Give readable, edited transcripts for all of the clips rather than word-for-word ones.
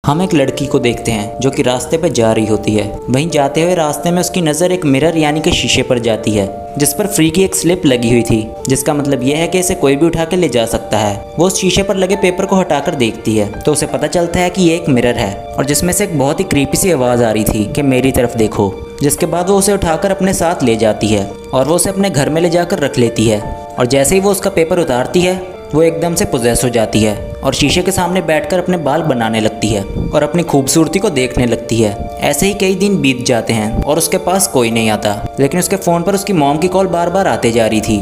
हम एक लड़की को देखते हैं जो कि रास्ते पर जा रही होती है। वहीं जाते हुए रास्ते में उसकी नज़र एक मिरर यानी कि शीशे पर जाती है, जिस पर फ्री की एक स्लिप लगी हुई थी, जिसका मतलब यह है कि इसे कोई भी उठा के ले जा सकता है। वो उस शीशे पर लगे पेपर को हटाकर देखती है तो उसे पता चलता है कि ये एक मिरर है और जिसमें से एक बहुत ही क्रीपी सी आवाज़ आ रही थी कि मेरी तरफ देखो। जिसके बाद वो उसे उठाकर अपने साथ ले जाती है और वो उसे अपने घर में ले जाकर रख लेती है। और जैसे ही वो उसका पेपर उतारती है वो एकदम से पोजेस हो जाती है और शीशे के सामने बैठकर अपने बाल बनाने लगती है और अपनी खूबसूरती को देखने लगती है। ऐसे ही कई दिन बीत जाते हैं और उसके पास कोई नहीं आता, लेकिन उसके फ़ोन पर उसकी मॉम की कॉल बार बार आते जा रही थी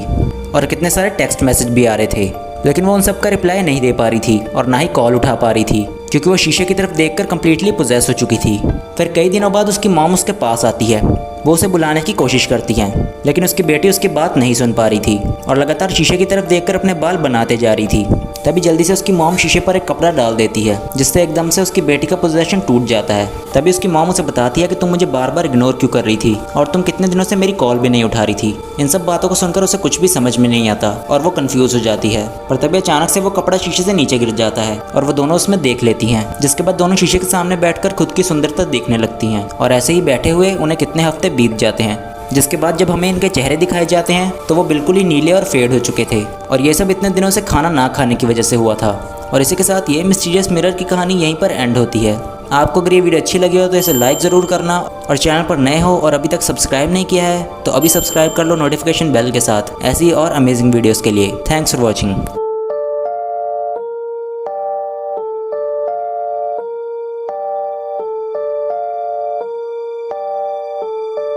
और कितने सारे टेक्स्ट मैसेज भी आ रहे थे, लेकिन वो उन सब का रिप्लाई नहीं दे पा रही थी और ना ही कॉल उठा पा रही थी क्योंकि वो शीशे की तरफ देखकर कम्प्लीटली पोजेस हो चुकी थी। फिर कई दिनों बाद उसकी मॉम उसके पास आती है। वो उसे बुलाने की कोशिश करती हैं, लेकिन उसकी बेटी उसकी बात नहीं सुन पा रही थी और लगातार शीशे की तरफ देखकर अपने बाल बनाते जा रही थी। तभी जल्दी से उसकी मॉम शीशे पर एक कपड़ा डाल देती है, जिससे एकदम से उसकी बेटी का पोजेशन टूट जाता है। तभी उसकी मॉम उसे बताती है कि तुम मुझे बार बार इग्नोर क्यों कर रही थी और तुम कितने दिनों से मेरी कॉल भी नहीं उठा रही थी। इन सब बातों को सुनकर उसे कुछ भी समझ में नहीं आता और वो कंफ्यूज हो जाती है। पर तभी अचानक से वो कपड़ा शीशे से नीचे गिर जाता है और वो दोनों उसमें देख लेती हैं। जिसके बाद दोनों शीशे के सामने बैठकर खुद की सुंदरता देखने लगती हैं और ऐसे ही बैठे हुए उन्हें कितने हफ्ते बीत जाते हैं। जिसके बाद जब हमें इनके चेहरे दिखाए जाते हैं तो वो बिल्कुल ही नीले और फेड हो चुके थे और ये सब इतने दिनों से खाना ना खाने की वजह से हुआ था। और इसी के साथ ये मिस्टीरियस मिरर की कहानी यहीं पर एंड होती है। आपको अगर ये वीडियो अच्छी लगी हो तो इसे लाइक ज़रूर करना और चैनल पर नए हो और अभी तक सब्सक्राइब नहीं किया है तो अभी सब्सक्राइब कर लो नोटिफिकेशन बेल के साथ ऐसी और अमेजिंग वीडियोज़ के लिए। Thanks for watching.